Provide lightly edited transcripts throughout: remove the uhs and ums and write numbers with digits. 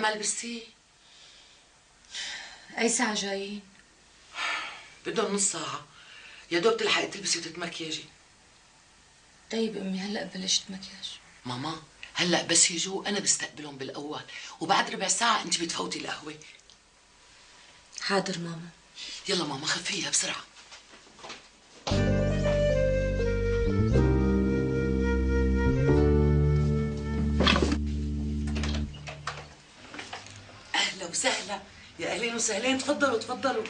ما لبستيه؟ أي ساعة جايين؟ بدهم نص ساعة، يا دوب تلحقي تلبسي وتتمكيجي. طيب أمي هلأ بلشت مكياج. ماما هلا بس يجوا أنا بستقبلهم بالأول، وبعد ربع ساعة أنت بتفوتي القهوة. حاضر ماما. يلا ماما خفيها بسرعة. أهلا وسهلا، يا أهلين وسهلين، تفضلوا تفضلوا.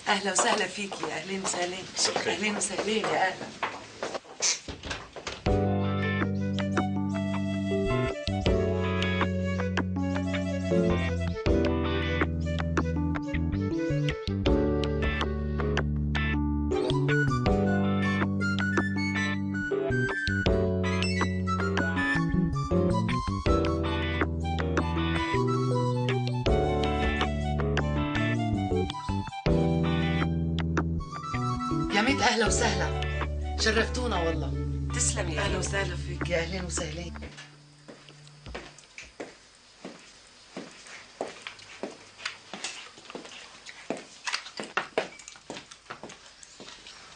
أهلا وسهلا فيك، يا أهلين وسهلين. أهلين وسهلين، يا أهلا. يا ميت أهلا وسهلا، شرفتونا والله. تسلمي. أهلا وسهلا فيك، يا أهلين وسهلين.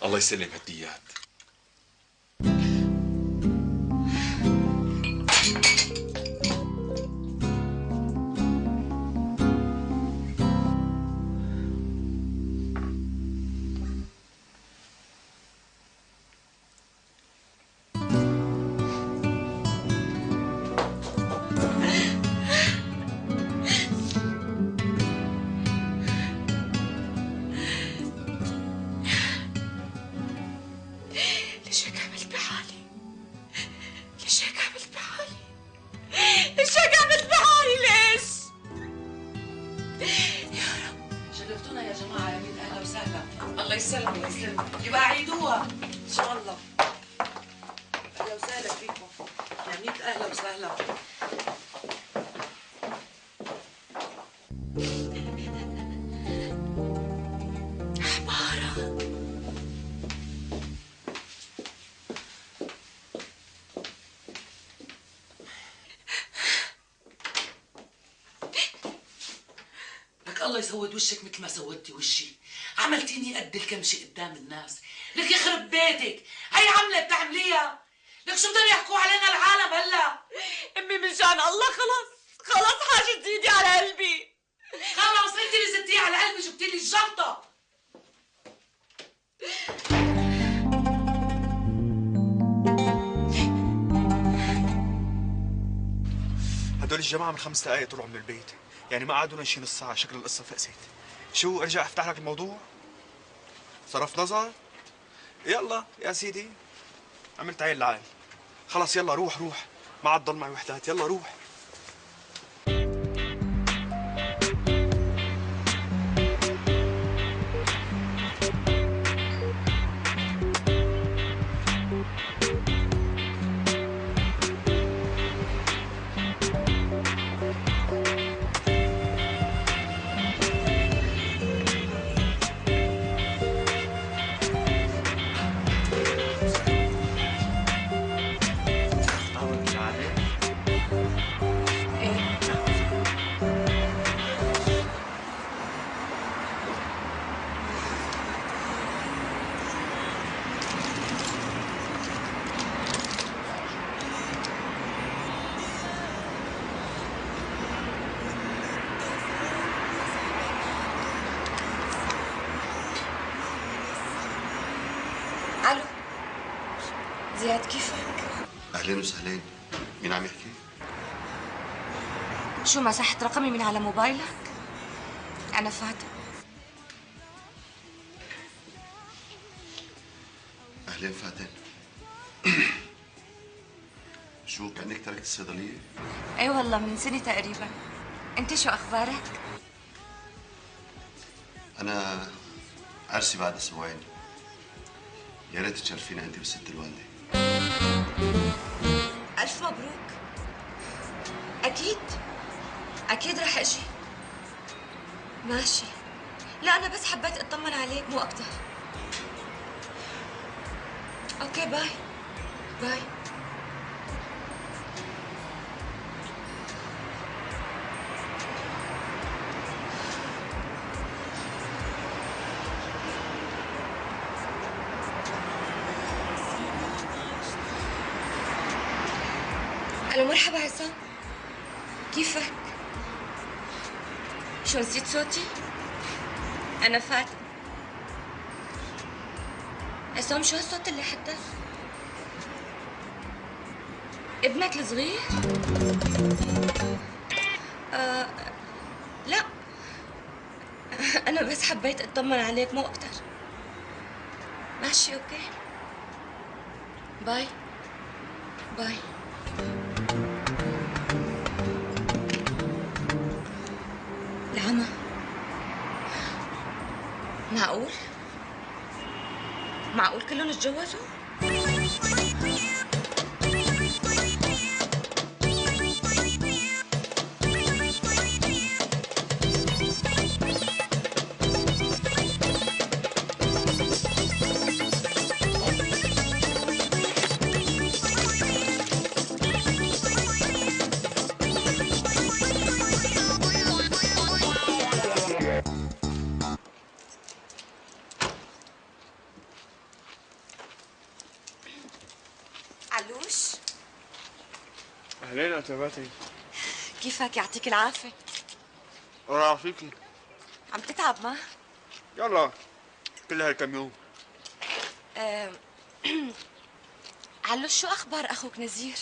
الله يسلم هالديات. ليش هيك عملت بحالي؟ ليش هيك عملت بحالي؟ ليش هيك عملت بحالي؟ ليش؟ يا رب. شرفتونا يا جماعة، يا ميت أهلا وسهلا. الله يسلمك. الله يسلمك. يبقى عيدوها إن شاء الله. أهلا وسهلا فيكم، يا ميت أهلا وسهلا. حمارة. لك الله يسود وشك مثل ما سودتي وشي، عملتيني قد الكمشة قدام الناس. لك يخرب بيتك، هي عملة بتعمليها. لك شو بدهم يحكوا علينا العالم هلا؟ امي من شان الله خلص خلص، حاجة تزيدي على قلبي. خلص انت اللي زدتيه على قلبي، جبتي لي الجلطة. هدول الجماعة من 5 دقايق طلعوا من البيت، يعني ما قعدوا شي نص ساعة. شكل القصة فقست. شو ارجع افتح لك الموضوع؟ صرف نظر؟ يلا يا سيدي، عملت عين العقل. خلص يلا روح روح، ما عاد ضل معي وحدات. يلا روح. ألو زياد، كيفك؟ اهلين وسهلين. مين عم يحكي؟ شو مسحت رقمي من على موبايلك؟ أنا فاتن. اهلين فاتن. شو كأنك تركت الصيدلية؟ أي والله من سنة تقريبا. أنت شو أخبارك؟ أنا عرسي بعد أسبوعين. يا ريت تشرفينا أنت والست الوالدة. ألف مبروك. أكيد أكيد رح أجي. ماشي. لا أنا بس حبيت أطمن عليك مو أكتر. أوكي باي باي. الو مرحبا عصام، كيفك؟ شو نسيت صوتي؟ أنا فاتن. عصام شو هالصوت اللي حدث؟ ابنك الصغير؟ لا أنا بس حبيت أطمن عليك مو أكتر. ماشي أوكي، باي باي. العمى؟ معقول؟ معقول كلهم اتجوزوا؟ علوش، اهلين عتباتي. كيفك؟ يعطيك العافية. الله يعافيكي. عم تتعب ما؟ يلا كل هالكم يوم. علوش شو أخبار أخوك نزير؟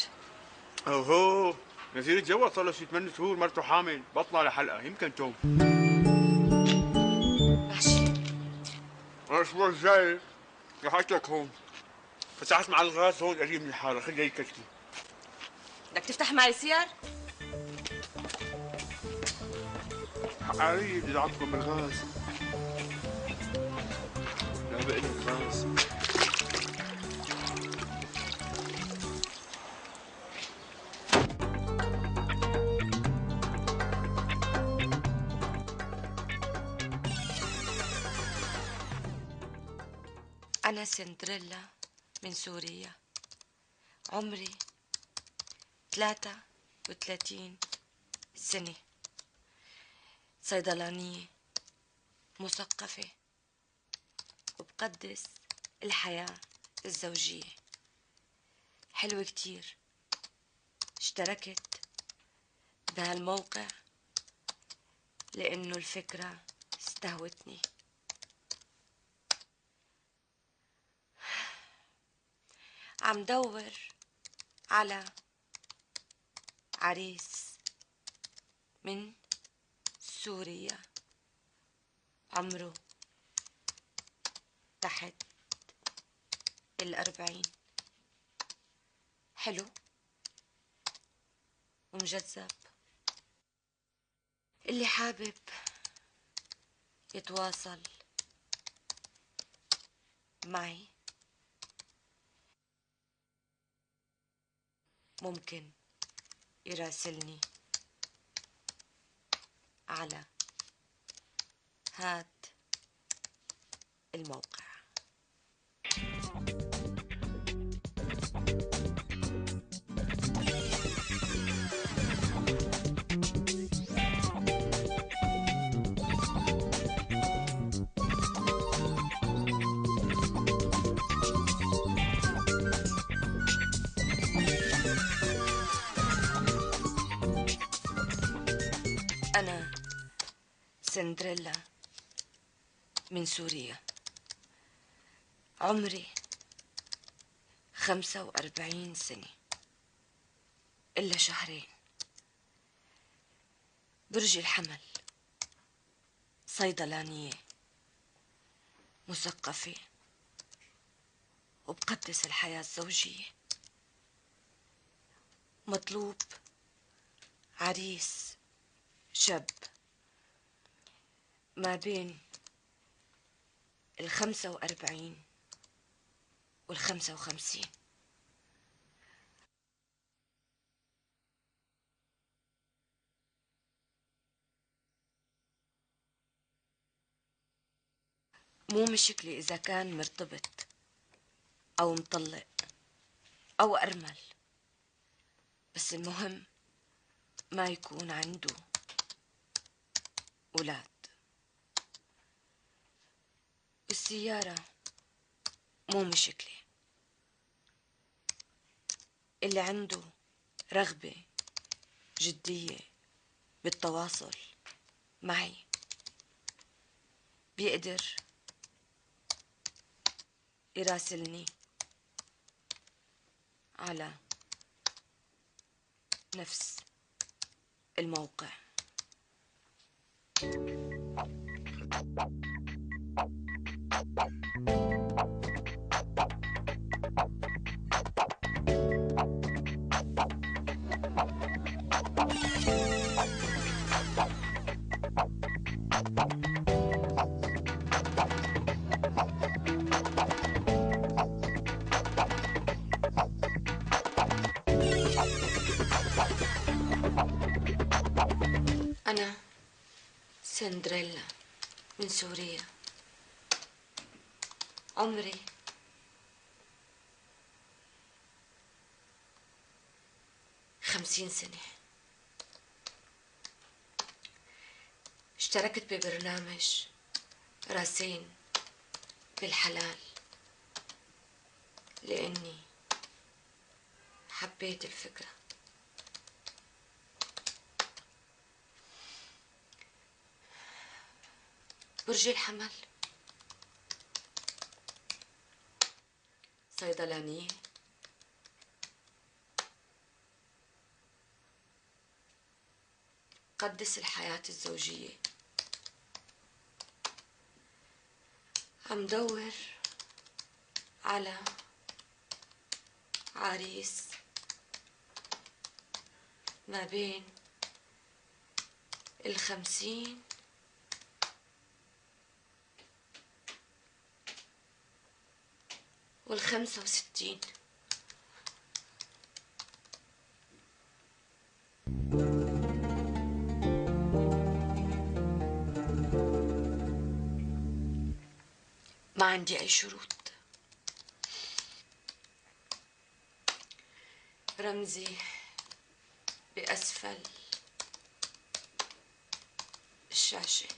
اوهو نزير تجوز صار له شي 8 شهور، مرته حامل، بطلع لحلقه يمكن توم. ماشي. الاسبوع الجاي رح اترك هون، فتحت مع الغاز هون قريب من الحاره، خليه يكتفي. بدك تفتح معي سيار؟ حقاريب اذا عندكم بالغاز. لا بقلك غاز. أنا سندريلا من سوريا، عمري 33 سنة، صيدلانية، مثقفة، وبقدس الحياة الزوجية. حلوة كتير. اشتركت بهالموقع لأنه الفكرة استهوتني. عم دور على عريس من سوريا، عمره تحت 40، حلو ومجذب، اللي حابب يتواصل معي ممكن يراسلني على هاد الموقع. أنا سندريلا من سوريا، عمري 45 سنة إلا شهرين، برج الحمل، صيدلانية، مثقفة، وبقدس الحياة الزوجية. مطلوب عريس شاب ما بين 45 وال55. مو مشكلة إذا كان مرتبط أو مطلق أو أرمل، بس المهم ما يكون عنده أولاد. السيارة مو مشكلة، اللي عنده رغبة جدية بالتواصل معي بيقدر يراسلني على نفس الموقع. أنا سندريلا من سوريا. عمري 50 سنة. اشتركت ببرنامج راسين بالحلال لأني حبيت الفكرة. برج الحمل، صيدلانية، قدس الحياة الزوجية. عم دور على عريس ما بين 50 و65. ما عندي أي شروط. رمزي بأسفل الشاشة.